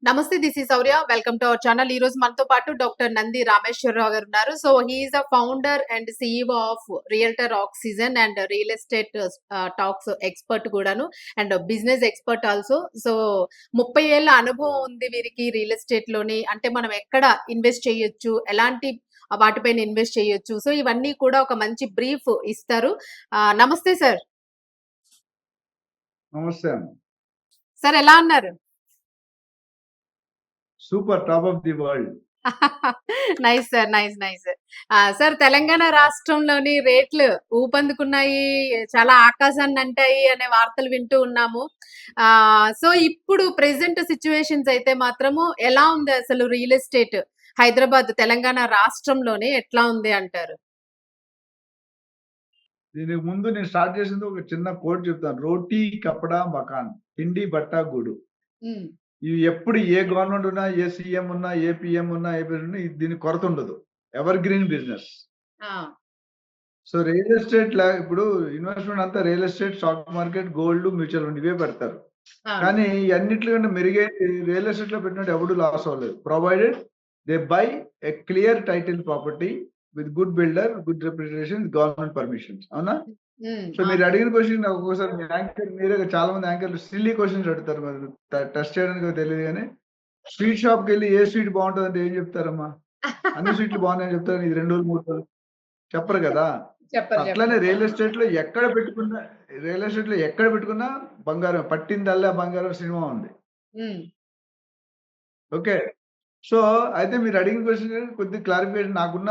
నమస్తే. This is Sourya. Welcome to our channel. ఈరోజు మనతో పాటు డాక్టర్ నంది రామేశ్వరరావు గారు ఉన్నారు. So, he is the founder and CEO of realtor oxygen and real estate tax expert కూడాను. And business expert also. So, 30 ఏళ్ల అనుభవం ఉంది వీరికి రియల్ ఎస్టేట్‌లోని. అంటే మనం ఎక్కడ ఇన్వెస్ట్ చేయొచ్చు, ఎలాంటి వాటిపైన ఇన్వెస్ట్ చేయొచ్చు. సో, ఇవన్నీ కూడా ఒక మంచి బ్రీఫ్ ఇస్తారు. నమస్తే సార్. నమస్తే అమ్మ. సార్ ఎలా ఉన్నారు? Super top of the world. Nice sir. Nice. Sir Telangana రాష్ట్రంలోని రేట్లు ఊపందుకున్నాయి. చాలా ఆకాశాన్ని అంటాయి అనే వార్తలు వింటూ ఉన్నాము. సో ఇప్పుడు ప్రెజెంట్ సిట్యుయేషన్స్ అయితే మాత్రము ఎలా ఉంది అసలు రియల్ ఎస్టేట్? హైదరాబాద్ తెలంగాణ రాష్ట్రంలోని ఎట్లా ఉంది అంటారు? దీనికి ముందు నేను స్టార్ట్ చేసింది ఒక చిన్న కోట్ చెప్తాను. రోటీ, కపడా, మకాన్. తిండి, బట్ట, గూడు. హ్మ్. ఇవి ఎప్పుడు ఏ గవర్నమెంట్ ఉన్నా, ఏ సీఎం ఉన్నా, ఏ పీఎం ఉన్నా, ఏ ప్రెసిడెంట్ ఉన్నా దీనికి కొరత ఉండదు. Ever green business. ఆ! సో రియల్ ఎస్టేట్ ఇప్పుడు ఇన్వెస్ట్‌మెంట్ అంతా real estate, stock market, gold, mutual fund ఇవే పెడతారు. ఆ! కానీ ఈ అన్నిట్లికన్నా మెరుగైంది రియల్ ఎస్టేట్‌లో పెట్టినట్టు ఎవడు లాస్ అవ్వలేదు. Provided they by a clear title property with good builder, good reputation, government permissions. అవునా? హ్మ్. సో మీరు అడిగిన క్వెషన్ నాకు ఒక్కోసారి మీ యాంకర్ మీరే చాలా మంది యాంకర్‌లు సిల్లీ క్వెషన్స్ అడుగుతారు. మరి టెస్ట్ చేయడానికో తెలీదు గానీ, స్వీట్ షాప్‌కెళ్ళి ఏ స్వీట్ బావుంటదంటే ఏం చెప్తారమ్మా? అన్ని స్వీట్లు బాగున్నాయని చెప్తారు. ఇది 2 రోజులు, 3 రోజులు చెప్పరు కదా! అట్లనే చెప్పరు. రియల్ ఎస్టేట్‌లో ఎక్కడ పెట్టుకున్నా బంగారం. పట్టిందల్లా బంగారం సినిమా ఉంది. హ్మ్. ఓకే. సో, అయితే మీరు అడిగిన క్వెషన్ కొద్దిగా క్లారిఫికేషన్ నాకున్న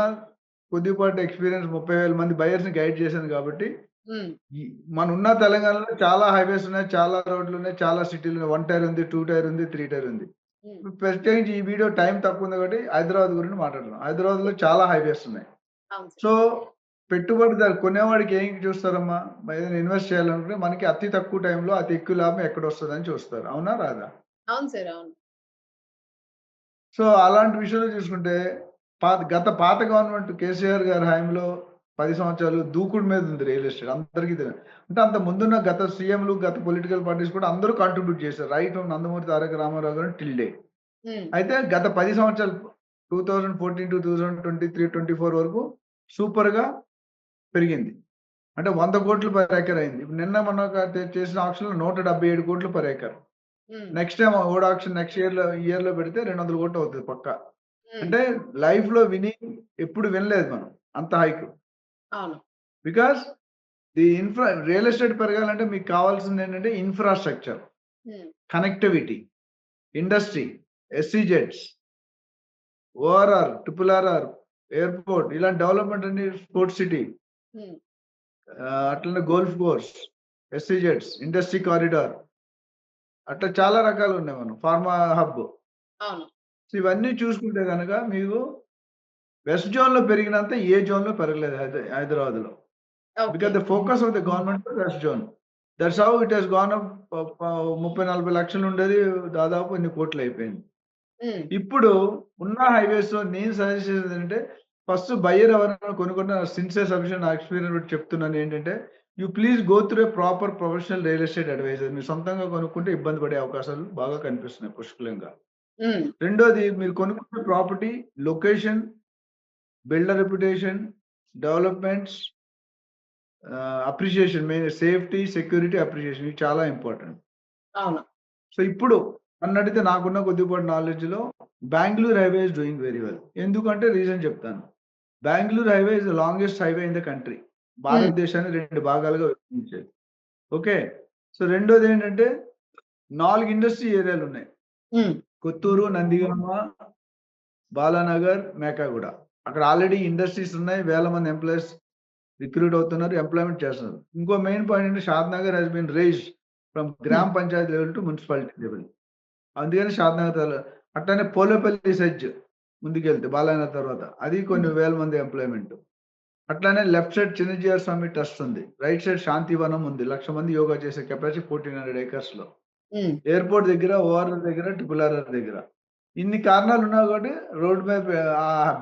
కొద్దిపాటి ఎక్స్‌పీరియన్స్ 30,000 మంది బయర్స్‌ని గైడ్ చేశాను కాబట్టి, హ్మ్. ఈ మనున్న తెలంగాణలో చాలా హైవేస్ ఉన్నాయి, చాలా రోడ్లున్నాయి, చాలా సిటీలున్నాయి. 1 టైర్ ఉంది, 2 టైర్ ఉంది, 3 టైర్ ఉంది. హ్మ్. ప్రత్యేకించి ఈ వీడియో టైం తక్కువ ఉంది కాబట్టి హైదరాబాద్ గురించి మాట్లాడుతున్నాం. హైదరాబాద్‌లో చాలా హైవేస్ ఉన్నాయి. అవును సార్. సో, పెట్టుబడిదారు కొనేవాడికి ఏం చూస్తారమ్మా? ఏదైనా ఇన్వెస్ట్ చేయాలనుకుంటే మనకి అతి తక్కువ టైంలో అతి ఎక్కువ లాభం ఎక్కడొస్తదని చూస్తారు. అవునా? రాదా? అవును సార్. అవును. సో, అలాంటి విషయంలో చూసుకుంటే పాత గవర్నమెంట్ కేసీఆర్ గారి హయాంలో 10 సంవత్సరాలు దూకుడు మీద ఉంది రియల్ ఎస్టేట్. అందరికీ అంటే అంత ముందున్న గత సీఎంలు, గత పొలిటికల్ పార్టీస్ కూడా అందరూ కాంట్రిబ్యూట్ చేశారు. రైట్ ఫ్రమ్ నందమూరి తారక రామారావు గారు టిల్ డేట్. హ్మ్. అయితే గత 10 సంవత్సరాలు 2014-2023, 24 వరకు సూపర్‌గా పెరిగింది. అంటే 100,00,00,000 పర్ ఎకర్ అయింది. ఇప్పుడు నిన్న మొన్న చేసిన ఆక్షన్‌లో 177,00,00,000 పర్ ఎకర్. హ్మ్. నెక్స్ట్ టైమ్ ఓడ్ ఆక్షన్ నెక్స్ట్ ఇయర్‌లో పెడితే 200,00,00,000 అవుతది పక్కా. హ్మ్. అంటే లైఫ్‌లో ఎప్పుడు వినలేదు మనం అంత హైక్. అవును. బికాజ్ రియల్ ఎస్టేట్ పెరగాలంటే మీకు కావాల్సిందేంటంటే ఇన్‌ఫ్రాస్ట్రక్చర్, హ్మ్. కనెక్టివిటీ, ఇండస్ట్రీ, ఎస్‌ఈజెడ్స్, ఓఆర్ఆర్, ట్రిపుల్ ఆర్ఆర్, ఎయిర్‌పోర్ట్ ఇలాంటి డెవలప్‌మెంట్ అన్ని స్పోర్ట్స్ సిటీ, హ్మ్. అట్లనే గోల్ఫ్ కోర్స్, ఎస్‌ఈజెడ్స్, ఇండస్ట్రీ కారిడార్ అట్లా చాలా రకాలున్నాయి మనం. Pharma hub. అవును. సో, ఇవన్నీ చూసుకుంటే గనక మీకు వెస్ట్ జోన్‌లో పెరిగినంత ఏ జోన్‌లో పెరగలేదు హైదరాబాద్‌లో. Okay. Because the focus of the government west zone. That's how it has gone up 30, 40 లక్షలు ఉండేది దాదాపు ఇన్ని కోట్లయిపోయింది. హ్మ్. ఇప్పుడు ఉన్న హైవేస్‌లో నేను సజెస్ట్ చేసేదేంటంటే ఫస్ట్ బయ్యర్ ఎవరైనా కొనుక్కున్న సిన్సియర్ సబ్మిషన్ నా ఎక్స్‌పీరియన్స్ బట్టి చెప్తున్నాను ఏంటంటే, you please go through a proper professional real estate advisor. మీరు సొంతంగా కొనుక్కుంటే ఇబ్బంది పడే అవకాశాలు బాగా కనిపిస్తున్నాయి పుష్కలంగా. హ్మ్. రెండోది మీరు కొనుక్కున్న property location, builder reputation, developments, appreciation main safety, security, appreciation ఇవి చాలా ఇంపార్టెంట్. అవును. సో, ఇప్పుడు నన్నడిగితే నాకున్న కొద్దిపాటి నాలెడ్జ్‌లో Bengaluru highway is doing very well. ఎందుకంటే రీజన్ చెప్తాను. Bengaluru highway is the longest highway in the country. Hmm. భారతదేశాన్ని 2 భాగాలుగా విభజించేది. ఓకే. సో, రెండోదేంటంటే 4 ఇండస్ట్రీ ఏరియాలున్నాయి. హ్మ్. కొత్తూరు, నందిగామ, బాలానగర్, మేకాగూడ. అక్కడ ఆల్రెడీ ఇండస్ట్రీస్ ఉన్నాయి. వేల మంది ఎంప్లాయీస్ రిక్రూట్ అవుతున్నారు. ఎంప్లాయ్‌మెంట్ చేస్తున్నారు. ఇంకో మెయిన్ పాయింట్ ఏంటంటే Shadnagar has been raised from hmm. గ్రామ పంచాయతీ లెవెల్ టు మున్సిపాలిటీ లెవెల్. అందుకని షాద్‌నగర్ అట్లనే పోలేపల్లి సెజ్ ముందుకెళ్తే బాలానగర్ తర్వాత. అది కొన్ని హ్మ్. వేల మంది ఎంప్లాయ్‌మెంట్. అట్లనే లెఫ్ట్ సైడ్ చిన్నజీఆర్ స్వామి ట్రస్ట్ ఉంది. రైట్ సైడ్ శాంతివనం ఉంది. 1,00,000 మంది యోగా చేసే కెపాసిటీ 1400 ఏకర్స్‌లో. హ్మ్. ఎయిర్‌పోర్ట్ దగ్గర, ఓఆర్ఆర్ దగ్గర, ట్రిపుల్ ఆర్ఆర్ దగ్గర. ఇన్ని కారణాలున్నా కాబట్టి రోడ్ మీద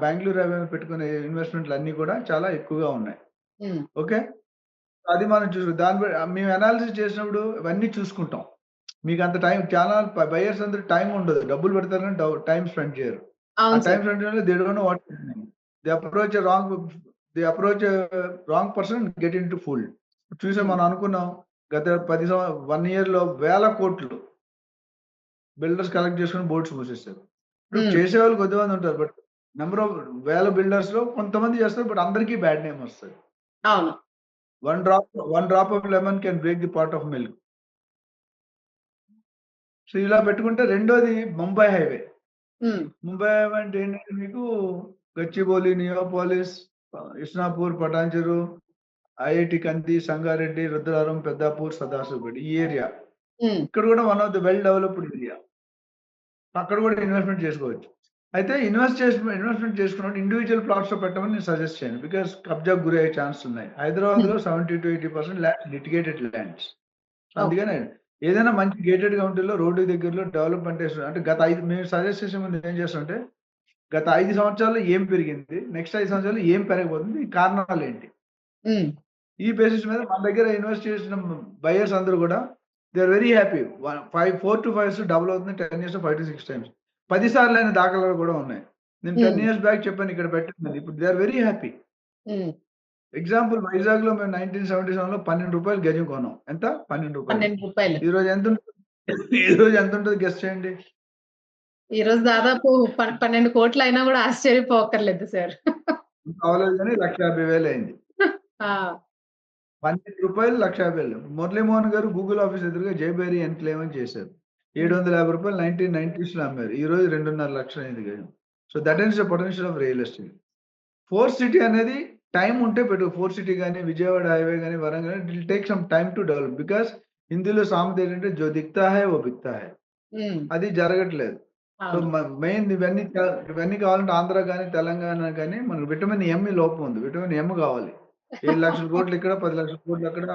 బెంగుళూరు హైవే మీద పెట్టుకునే ఇన్వెస్ట్‌మెంట్‌లన్నీ కూడా చాలా ఎక్కువగా ఉన్నాయి. హ్మ్. ఓకే. అది మనం మేము అనాలిసిస్ చేసినప్పుడు ఇవన్నీ చూసుకుంటాం. మీకు అంత టైం చాలా బయర్స్ అందరికి టైం ఉండదు. డబ్బులు పెడతారు కానీ టైం స్పెండ్ చేయరు. ఆ అవును టైం సార్. స్పెండ్ చేయడంలో they don't know what they approach wrong person get into full. చూసాం హ్మ్. మనం అనుకున్నాం గత 1 ఇయర్‌లో వేల కోట్లు బిల్డర్స్ కలెక్ట్ చేసుకొని బోర్డ్స్ మూసేసారు. ఇప్పుడు హ్మ్. చేసేవాళ్ళు కొద్దిమంది ఉంటారు. బట్ నంబర్ ఆఫ్ వేల బిల్డర్స్‌లో కొంతమంది చేస్తారు. బట్ అందరికీ బ్యాడ్ నేమ్ వస్తది. అవును. One drop of lemon can break the pot of milk. So, ఇలా పెట్టుకుంటే రెండోది ముంబై హైవే. హ్మ్. ముంబై హైవే అంటే ఏంటంటే మీకు గచ్చిబౌలి, నియోపోలిస్, ఇస్నాపూర్, పటాన్‌చెరు, ఐఐటీ కంది, సంగారెడ్డి, రుద్రవరం, పెద్దాపూర్, సదాశివపేట ఈ ఏరియా. హ్మ్. ఇక్కడ కూడా one of the well developed area. అక్కడ కూడా ఇన్వెస్ట్‌మెంట్ చేసుకోవచ్చు. అయితే ఇన్వెస్ట్‌మెంట్ చేసుకున్నప్పుడు ఇండివిడ్యువల్ ప్లాట్స్‌లో పెట్టమని నేను సజెస్ట్ చేయను. బికాజ్ కబ్జాకు గురయ్యే ఛాన్సెస్ ఉన్నాయి. హైదరాబాద్‌లో హ్మ్. 70-80% ల్యాండ్స్ లిటిగేటెడ్ ల్యాండ్స్. ఓకే. అందుకనే ఏదైనా మంచి గేటెడ్ కమ్యూనిటీలో రోడ్డు దగ్గరలో డెవలప్‌మెంట్ అంటే గత 5 మేము సజెస్ట్ చేసే ముందు ఏం చేస్తామంటే, గత 5 సంవత్సరాల్లో ఏం పెరిగింది? నెక్స్ట్ 5 సంవత్సరాల్లో ఏం పెరగబోతుంది? ఈ కారణాలేంటి? హ్మ్. ఈ బేసిస్ మీద మన దగ్గర ఇన్వెస్ట్ చేసిన బయర్స్ అందరూ కూడా they are very happy. 4-5 years double అవుతుంది. 10 ఇయర్స్‌లో 5-6 టైమ్స్. 10 సార్లయిన దాఖలాలు కూడా ఉన్నాయి. నేను 10 హ్మ్. ఇయర్స్ బ్యాక్ చెప్పాను ఇక్కడ పెట్టండి. ఇప్పుడు దే ఆర్ వెరీ హ్యాపీ. హ్మ్. ఎగ్జాంపుల్ వైజాగ్‌లో మేము 1977లో రూ. 12 గజం కొన్నాం. ఎంత? రూ. 12. రూ. 12. ఈరోజు ఈరోజు ఎంతుంటది గెస్ చేయండి? ఈరోజు దాదాపు 12,00,00,000 అయినా గూడా ఆశ్చర్యపోక్కర్లేదు సార్. అవ్వలేదు గానీ 1,50,000 అయింది. ఆ! రూ. 12 1,50,000 మురళీమోహన్ గారు గూగుల్ ఆఫీస్ ఎదురుగా జైబేరి ఎన్‌క్లేవ్ అని చేశారు. రూ. హ్మ్. 750 1990స్‌లో అమ్మారు. ఈరోజు 2,50,000 అయింది గజం. So, that is the potential of real estate. Fourth city అనేది టైమ్ ఉంటే పెట్టు. ఫోర్త్ సిటీ గాని, విజయవాడ హైవే గాని, Warangal it will take some time to develop. Because హిందీలో సామెత ఏంటంటే జో దిఖ్తా హై వో బిక్తా హై. హ్మ్. అది జరగట్లేదు. సో, అవును. మెయిన్ ఇవన్నీ కావాలంటే ఆంధ్ర గాని, తెలంగాణ గాని మనకు విటమిన్ ఎమ్ లోపం ఉంది. విటమిన్ ఎమ్ కావాలి. 7,00,000 కోట్లు ఇక్కడ, 10,00,000 కోట్లు అక్కడ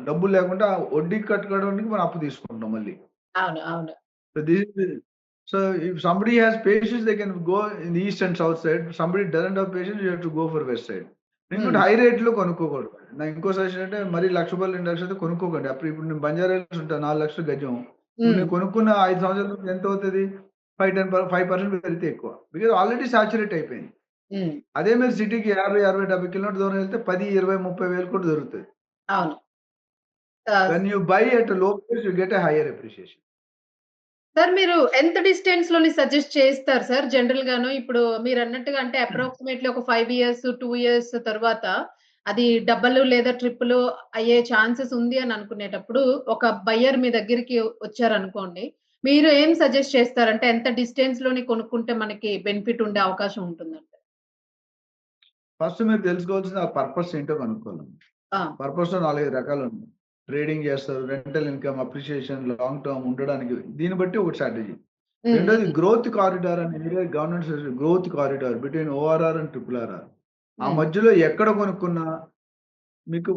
డబ్బులు లేకుండా వడ్డీకి కట్టుకోవడానికి మనం అప్పు తీసుకుంటాం మళ్ళీ. అవును. అవును. So, this is so, if somebody has patience they can go in east and south side. Somebody doesn't have patience you have to go for west side. ఇంకోటి హ్మ్. హై రేట్‌లో కొనుక్కోకూడదు. నా ఇంకో సజెషన్ అంటే మరీ రూ. 1,00,000, 2,00,000 అయితే కొనుక్కోకండి. ఇప్పుడు నేను బంజారా హిల్స్ ఉంటా 4,00,000 గజం. ఇప్పుడు హ్మ్. నేను కొనుక్కున్న 5 సంవత్సరాల తర్వాత ఎంత అవుతది? 5% పెరిగితే ఎక్కువ. బికాజ్ ఆల్రెడీ సాచురేట్ అయిపోయింది. హ్మ్. అదే మీరు సిటీకి 50, 60, 70 కిలోమీటర్ల దూరం వెళ్తే 10, 20, 30 వేలు కూడా దొరుకుతది. అవును. ఆహ్, వెన్ యూ బై ఎట్ లో price you get a hire appreciation. Sir మీరు ఎంత డిస్టెన్స్‌లోని సజెస్ట్ చేస్తారు సార్ జనరల్‌గాను? ఇప్పుడు మీరన్నట్టుగా అంటే అప్రాక్సిమేట్‌లీ ఒక 5 ఇయర్స్, 2 ఇయర్స్ తరువాత అది డబుల్ లేదా ట్రిపుల్ అయ్యే ఛాన్సెస్ ఉంది అని అనుకునేటప్పుడు ఒక బయ్యర్ మీ దగ్గరికి వచ్చారనుకోండి. మీరు ఏం సజెస్ట్ చేస్తారు? అంటే ఎంత డిస్టెన్స్‌లోని కొనుక్కుంటే మనకి బెనిఫిట్ ఉండే అవకాశం ఉంటుందంటారు? ఫస్ట్ మీరు తెలుసుకోవాల్సింది ఆ పర్పస్ ఏంటో కనుక్కోవాలి. ఆ! పర్పస్‌లో 4, 5 రకాలున్నాయి. ట్రేడింగ్ చేస్తారు. Rental income, appreciation, long term ఉండడానికి దీన్ని బట్టి ఒక స్ట్రాటజీ. హ్మ్. రెండోది హ్మ్. గ్రోత్ కారిడార్ అనే area government growth corridor between ORR and triple RR. ఆ హ్మ్. మధ్యలో ఎక్కడ కొనుక్కున్నా మీకు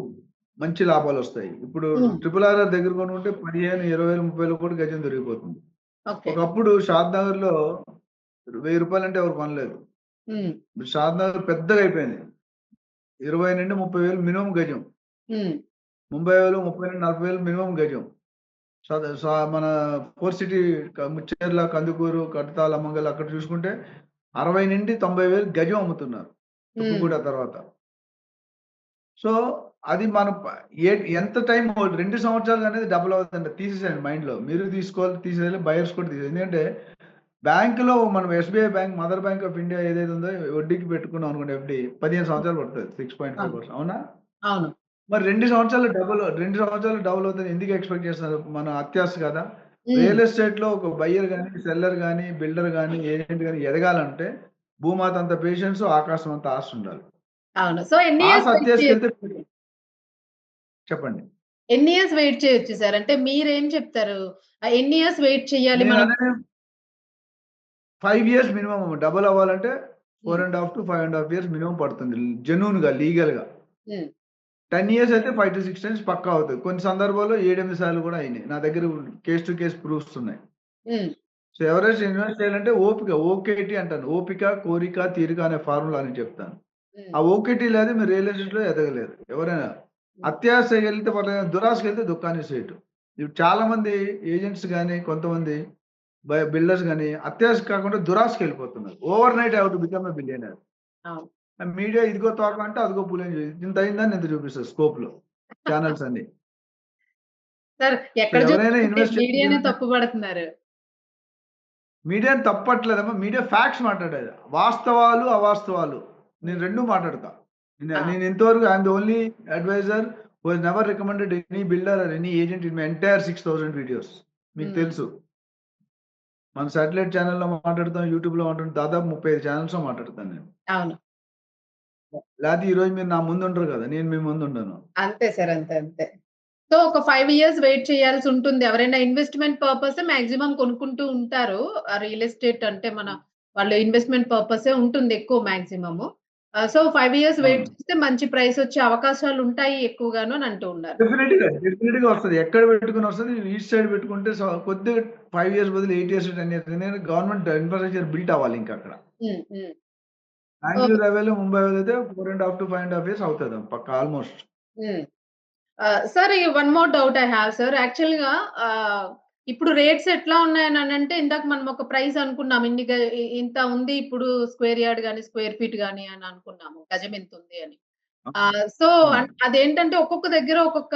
మంచి లాభాలొస్తాయి. ఇప్పుడు హ్మ్. ట్రిపుల్ ఆర్ఆర్ దగ్గర కొనుక్కుంటే 15, 20,000, 30,000 కూడా గజం దొరికిపోతుంది. ఓకే. ఒకప్పుడు షాద్ నగర్‌లో రూ. 1000 అంటే ఎవరు కొనలేదు. హ్మ్. ఇప్పుడు షాద్ నగర్ పెద్దగా అయిపోయింది. 20,000-30,000 మినిమమ్ గజం. హ్మ్. ముంబై వాళ్ళు 30,000-40,000 మినిమమ్ గజం. మన ఫోర్త్ సిటీ ముచ్చేర్ల, కందుకూరు, కడతాల్, అమ్మంగల్ అక్కడ చూసుకుంటే 60,000-90,000 గజం అమ్ముతున్నారు. హ్మ్. తుక్కుగూడ తర్వాత. సో, అది మన ప ఏ ఎంత టైమ్ 2 సంవత్సరాలు అనేది డబుల్ అవుతుందండి. తీసేసేయండి మైండ్‌లో. మీరు తీసుకోవాలి, తీసేయాలి, బయర్స్ కూడా తీసేయాలి. ఎందుకంటే బ్యాంక్‌లో మనం SBI bank, mother bank of India ఏదైతే ఉందో వడ్డీకి పెట్టుకున్నాం అనుకోండి ఎఫ్‌డి 15 సంవత్సరాలు పడతది. ఆ! 6.5% అవునా? అవును. మరి 2 సంవత్సరాలు డబుల్ అవుతదని ఎందుకు ఎక్స్‌పెక్ట్ చేస్తున్నారు? మన అత్యాశ కదా! హ్మ్. రియల్ ఎస్టేట్‌లో ఒక బయ్యర్ గాని, సెల్లర్ గాని, బిల్డర్ గాని, ఏజెంట్ గాని ఎదగాలంటే భూమాత అంత పేషెన్స్, ఆకాశం అంత ఆశ ఉండాలి. అవును. సో ఎన్ని ఆశ ఇయర్స్ వెయిట్ అత్యాశకెళ్తే చేయొచ్చు? చెప్పండి. ఎన్ని ఇయర్స్ వెయిట్ చేయొచ్చు సార్? అంటే మీరేం చెప్తారు? ఎన్ని ఇయర్స్ వెయిట్ చేయాలి మనం? నేననేది 5 ఇయర్స్ మినిమమ్ డబుల్ అవ్వాలంటే హ్మ్. 4.5-5.5 ఇయర్స్ మినిమమ్ పడుతుంది. జెన్యూన్‌గా, లీగల్‌గా. హ్మ్. 10 ఇయర్స్ అయితే 5-6 టైమ్స్ పక్కా అవుతది. కొన్ని సందర్భాల్లో 7, 8 సార్లు కూడా అయినాయి. నా దగ్గర కేస్ టు కేస్ ప్రూఫ్స్ ఉన్నాయి. హ్మ్. సో, ఎవరైనా ఇన్వెస్ట్ చేయాలంటే ఓపిక, ఓకేటీ అంటాను. ఓపిక, కోరిక, తీరిక అనే ఫార్ములా అని చెప్తాను. హ్మ్. ఆ ఓకేటీ లేదు మీరు రియల్ ఎస్టేట్‌లో ఎదగలేరు. ఎవరైనా హ్మ్. అత్యాశకెళ్తే పర్లేదు, దురాశకెళ్తే దుఃఖానికి సేటు. ఇప్పుడు చాలా మంది ఏజెంట్స్ గాని, కొంతమంది బిల్డర్స్ గాని అత్యాశ కాకుండా దురాశకెళ్ళిపోతున్నారు. Overnight I have to become a billionaire. అవును. మీడియా ఇదిగో తోక అంటే అదిగో పులి అని ఇంత అయిందని ఇంత చూపిస్తది స్కోప్‌లో చానెల్స్ అన్ని. సార్ సో, ఎక్కడ ఎవరైనా చూసినా ఇన్వెస్ట్ మీడియానే చేయాలంటే తప్పుపడుతున్నారు. మీడియాని తప్పట్లేదమ్మా. మీడియా ఫ్యాక్ట్స్ మాట్లాడేది. వాస్తవాలు, అవాస్తవాలు. నేను హ్మ్. 2 మాట్లాడతా. ఆ! నేను ఇంతవరకు I am the only advisor who has never recommended any builder or any agent in my entire 6,000 videos. మీకు హ్మ్. తెలుసు. మన సాటిలైట్ ఛానెల్‌లో మాట్లాడతాం, యూట్యూబ్‌లో మాట్లాడతాం. దాదాపు 35 ఛానెల్స్‌లో మాట్లాడతాను నేను. అవును. లేతే ఈరోజు మీరు నా ముందు ఉండరు కదా! నేను మీ ముందు ఉండను. అంతే సార్. అంతే. అంతే. సో, ఒక 5 ఇయర్స్ వెయిట్ చేయాల్సుంటుంది. ఎవరైనా ఇన్వెస్ట్‌మెంట్ పర్పసే మాక్సిమం కొనుక్కుంటూ ఉంటారు. రియల్ ఎస్టేట్ అంటే వాళ్ళు ఇన్వెస్ట్‌మెంట్ పర్పసే ఉంటుంది ఎక్కువ మాక్సిమము. సో, 5 ఇయర్స్ వెయిట్ అవును. చేస్తే మంచి ప్రైసొచ్చే అవకాశాలుంటాయి ఎక్కువగాను అని అంటూ ఉన్నారు. డెఫినిట్‌గా వస్తది. ఎక్కడ పెట్టుకొని వస్తది? ఈస్ట్ సైడ్ పెట్టుకుంటే కొద్దిగా 5 ఇయర్స్ బదులు 8 ఇయర్స్, 10 ఇయర్స్ ఎందుకంటే గవర్నమెంట్ ఇన్‌ఫ్రాస్ట్రక్చర్ బిల్ట్ అవ్వాలి ఇంకా అక్కడ. హ్మ్. హ్మ్. ఓహ్! బెంగుళూరు హైవేలో, ముంబై హైవేలో అయితే 4.5 ఇయర్స్ అవుతది పక్కా ఆల్‌మోస్ట్. హ్మ్. Sir one more doubt I have sir. యాక్చువల్‌గా ఆహ్, ఇప్పుడు రేట్స్ ఎట్లా ఉన్నాయనంటే ఇందాక మనం ఒక ప్రైస్ అనుకున్నాం. ఇంత ఉంది ఇప్పుడు స్క్వేర్ యార్డ్ గాని, స్క్వేర్ ఫీట్ గాని అని అనుకున్నాము. గజం ఇంతుంది అని. సో, అవును. అదేంటంటే ఒక్కొక్క దగ్గర ఒక్కొక్క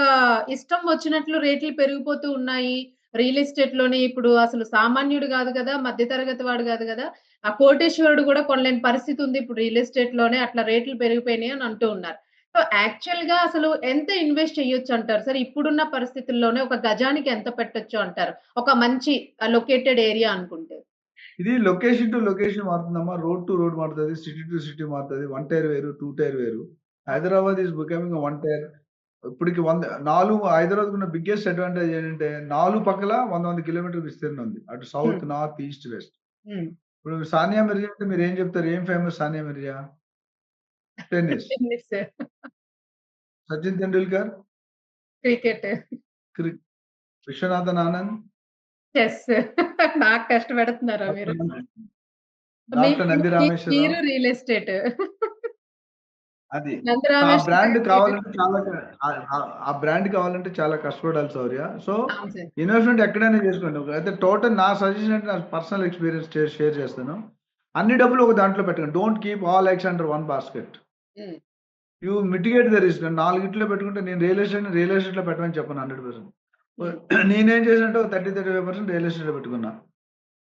ఇష్టం వచ్చినట్లు రేట్లు పెరిగిపోతూ ఉన్నాయి. రియల్ ఎస్టేట్‌లోని ఇప్పుడు అసలు సామాన్యుడు గాదు గదా! మధ్య తరగతి వాడు గాదు గదా! ఆ కోటేశ్వరుడు గూడా కొనలేని పరిస్థితి ఉంది. ఇప్పుడు రియల్ ఎస్టేట్‌లోనే అట్లా రేట్లు పెరిగిపోయినాయి అని అంటూ ఉన్నారు. సో, యాక్చువల్‌గా అసలు ఎంత ఇన్వెస్ట్ చేయొచ్చంటారు సార్? ఇప్పుడున్న పరిస్థితుల్లోనే ఒక గజానికి ఎంత పెట్టొచ్చు అంటారు? ఒక మంచి లొకేటెడ్ ఏరియా అనుకుంటే. ఇది లొకేషన్ టు లొకేషన్ మారుతుందమ్మా. రోడ్ టు రోడ్ మారుతది. సిటీ టు సిటీ మారుతది. 1 టైర్ వేరు, 2 టైర్ వేరు. అవును. Hyderabad is becoming 1 tier. ఇప్పటికి 4 హైదరాబాద్‌కున్న బిగ్గెస్ట్ అడ్వాంటేజ్ ఏంటంటే 4 పక్కల 100 కిలోమీటర్ల విస్తీర్ణం ఉంది. అటు hmm. South, north, east, west. Hmm. ఇప్పుడు సానియా మిర్జా అంటే మీరేం చెప్తారు? ఏం famous Sania Mirza? Tennis. Tennis, Sachin Tendulkar, cricket, క్రి విశ్వనాథన్ ఆనంద్, చెస్ నాకు కష్టపెడుతున్నారా మీరు? మీ డాక్టర్ మీ నంది మీ రామేశ్వరరావు. మీరు రియల్ ఎస్టేట్. అది. సో, ఆ నందరామేశ్వర బ్రాండ్ గారు కావాలంటే చాలా ఆ బ్రాండ్ కావాలంటే చాలా కష్టపడాలి శౌర్య. సో, అవును సార్. ఇన్వెస్ట్‌మెంట్ ఎక్కడైనా చేసుకోండి. అయితే టోటల్ నా సజెషన్ అంటే నా పర్సనల్ ఎక్స్‌పీరియన్స్ షేర్ చేస్తాను. అన్ని డబ్బులు ఒక దాంట్లో పెట్టకండి. Don't keep all eggs under one basket. Hmm. You mitigate the risk. 4 ఇట్లో పెట్టుకుంటే నేను రియల్ ఎస్టేట్‌లో పెట్టమని చెప్పను 100%. హ్మ్. నేనేం చేశానంటే ఒక 35% రియల్ ఎస్టేట్‌లో పెట్టుకున్నా.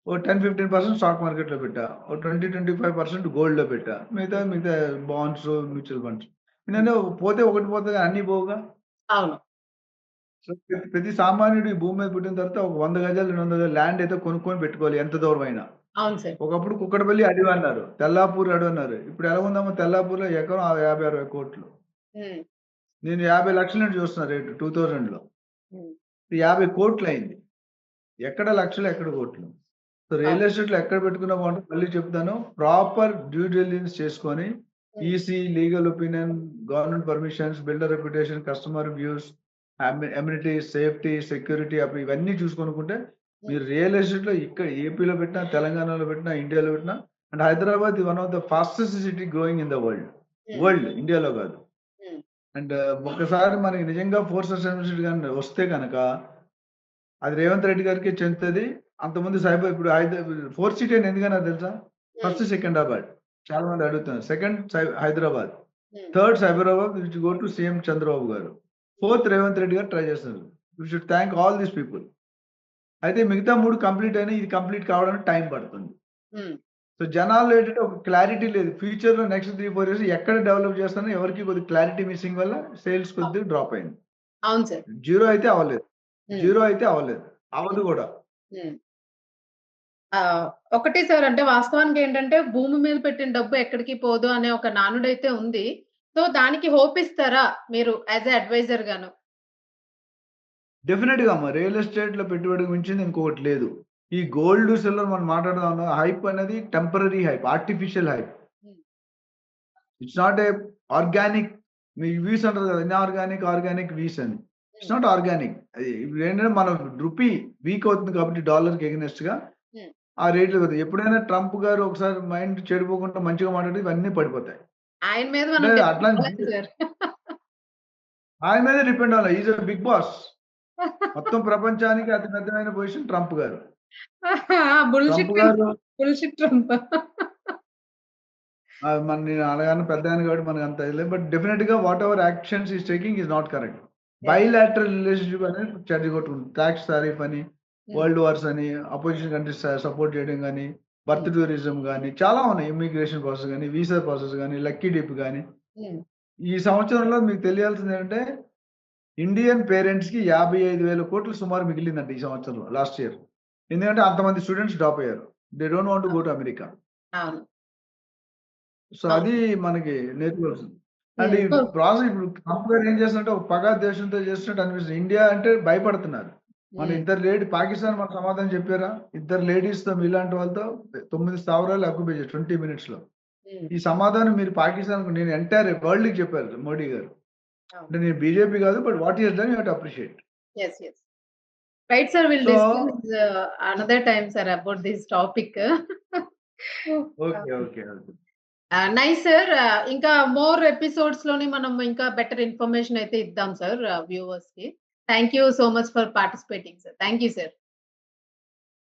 ఓ 10, 15% స్టాక్ మార్కెట్‌లో పెట్టా. ఓ 20, 25% గోల్డ్‌లో పెట్టా. మిగతా బాండ్స్, మ్యూచువల్ ఫండ్స్. హ్మ్. ఎందుకంటే పోతే ఒకటి పోతది అన్నీ పోవుగా. అవును. సో, ప్రతి సామాన్యుడు ఈ భూమి మీద పుట్టిన తర్వాత ఒక 100 గజాలు, 200 గజాలు ల్యాండ్ అయితే కొనుక్కొని పెట్టుకోవాలి ఎంత దూరమైనా. అవును సార్. ఒకప్పుడు కుక్కడపల్లి అడవన్నారు. తెల్లాపూర్ అడవన్నారు. ఇప్పుడు ఎలా ఉందమ్మా తెల్లాపూర్‌లో ఎకరం 50, 60 కోట్లు. హ్మ్. నేను 50,00,000 నుండి చూస్తున్నా రేటు 2000లో. హ్మ్. 50,00,00,000 అయింది. ఎక్కడ లక్షలు, ఎక్కడ కోట్లు. సో, రియల్ అవును. ఎస్టేట్‌లో ఎక్కడ పెట్టుకున్నా బావుంటది. మళ్ళీ చెప్తాను. ప్రాపర్ డ్యూ డిలిజెన్స్ చేసుకొని హ్మ్. EC, legal opinion, government permissions, builder reputation, customer views, amenities, safety, security అవి ఇవన్నీ చూసుకొనుకుంటే హ్మ్. మీరు రియల్ ఎస్టేట్‌లో ఇక్కడ ఏపీలో పెట్టినా, తెలంగాణలో పెట్టినా, ఇండియాలో పెట్టినా and Hyderabad one of the fastest city growing in the world. హ్మ్. వరల్డ్ ఇండియాలో కాదు. హ్మ్. అండ్ ఒక్కసారి మనకి నిజంగా ఫోర్సెస్ అడ్మినిస్ట్రేషన్ గాని వస్తే గనక అది రేవంత్ రెడ్డి గారికే చెందుతది. అంతకుముందు ఇప్పుడు ఫోర్త్ సిటీ అని ఎందుకన్నారో తెలుసా? హ్మ్. ఫస్ట్ సికింద్రాబాద్. చాలా మంది అడుగుతున్నారు. సెకండ్ హైదరాబాద్. హ్మ్. Third Cyberabad which go to CM Chandrababu గారు. హ్మ్. ఫోర్త్ రేవంత్ రెడ్డి గారు ట్రై చేస్తున్నారు. You should thank all these people. అయితే మిగతా 3 కంప్లీట్ అయినాయి. ఇది కంప్లీట్ కావడానికి టైం పడుతుంది. హ్మ్. సో, జనాల్లో ఏంటంటే ఒక క్లారిటీ లేదు. ఫ్యూచర్‌లో నెక్స్ట్ 3, 4 ఇయర్స్ ఎక్కడ డెవలప్ చేస్తానో ఎవరికీ కొద్దిగా క్లారిటీ మిస్సింగ్ వల్ల సేల్స్ కొద్దిగా డ్రాప్ అయింది. అవును సార్. జీరో అయితే అవ్వలేదు. హ్మ్. జీరో అయితే అవ్వలేదు. అవ్వదు గూడా. హ్మ్. ఒకటే సార్ అంటే వాస్తవానికేంటంటే భూమి మీద పెట్టిన డబ్బు ఎక్కడికి పోదు అనే ఒక నానుడైతే ఉంది. సో, దానికి హోప్ ఇస్తారా మీరు యాస్ ఎ అడ్వైజర్ గాను? డెఫినిట్‌గా అమ్మ. రియల్ ఎస్టేట్‌లో పెట్టుబడికి మించింది ఇంకొకటి లేదు. ఈ గోల్డ్, సిల్వర్ మనం మాట్లాడదాం అన్న హైప్ అనేది temporary hype. Artificial hype. Hmm. It's not a organic మీ వ్యూస్ అంటారు కదా! ఆర్గానిక్ వ్యూస్ అని. It's hmm. Not organic. అది ఇప్పుడేంటంటే మన రూపీ వీక్ అవుతుంది కాబట్టి డాలర్‌కి ఎగనెస్ట్‌గా హ్మ్. ఆ రేట్లు పెరుగుతాయి. ఎప్పుడైనా ట్రంప్ గారు ఒకసారి మైండ్ చెడిపోకుండా మంచిగా మాట్లాడితే ఇవన్నీ పడిపోతాయి. ఆయన మీద అంటే మనం డిపెండ్ అట్లా అవ్వలేం సార్. ఆయన మీదే డిపెండ్ అవ్వాలి. He is a big boss. మొత్తం ప్రపంచానికి అతి పెద్దమైన పొజిషన్ ట్రంప్ గారు. Trump bullshit Trump. గారు బుల్‌షిట్ ట్రంప్. మన నేను అనగానే పెద్దాయన కాబట్టి మనకంత ఇది లేదు. బట్ డెఫినిట్‌గా what ever actions is taking is not correct. Yes. Bilateral relationship అనేది చెడగొట్టుకుంది. టాక్స్ టారిఫ్ అని, హ్మ్. వరల్డ్ వార్స్ అని, అపోజిషన్ కంట్రీస్ సపోర్ట్ చేయడం గాని, బర్త్ హ్మ్. టూరిజం గాని చాలా ఉన్నాయి. ఇమ్మిగ్రేషన్ ప్రాసెస్ గాని, వీసా ప్రాసెస్ గాని, లక్కీ డిప్ గాని. హ్మ్. ఈ సంవత్సరంలో మీకు తెలియాల్సిందేంటంటే ఇండియన్ పేరెంట్స్‌కి 55,000,00,00,000 సుమారు మిగిలిందంట ఈ సంవత్సరంలో లాస్ట్ ఇయర్. ఎందుకంటే అంతమంది స్టూడెంట్స్ డ్రాప్ అయ్యారు. They don't want to go అవును. To America. అవును. సో, అది అవును. మనకి నేర్చుకోవాల్సింది. అండ్ హ్మ్. ఈ ప్రాసెస్ ఇప్పుడు ట్రంప్ గారు ఏం చేస్తున్నారంటే ఒక పగా దేశంతో చేస్తున్నట్టు అనిపిస్తుంది. ఇండియా అంటే భయపడుతున్నారు. మన హ్మ్. ఇద్దరు పాకిస్తాన్ మనకు సమాధానం చెప్పారా? ఇద్దరు లేడీస్‌తో మీలాంటి వాళ్ళతో 9 స్థావరాలు ఆక్యుపై చేశారు 20 మినిట్స్‌లో. హ్మ్. ఈ సమాధానం మీరు పాకిస్తాన్‌కు నేను ఎంటైర్ వరల్డ్‌కి చెప్పారు మోడీ గారు. అవును. అంటే నేను బీజేపీ కాదు but what he has done you have to appreciate. Yes. Yes. Right sir. Will so, discuss another time sir about this topic. Okay. Okay. Okay. Nice sir. ఇంకా మోర్ ఎపిసోడ్స్‌లోని మనం ఇంకా బెటర్ ఇన్ఫర్మేషన్ అయితే ఇద్దాం sir వ్యూవర్స్‌కి. Thank you so much for participating sir. Thank you sir.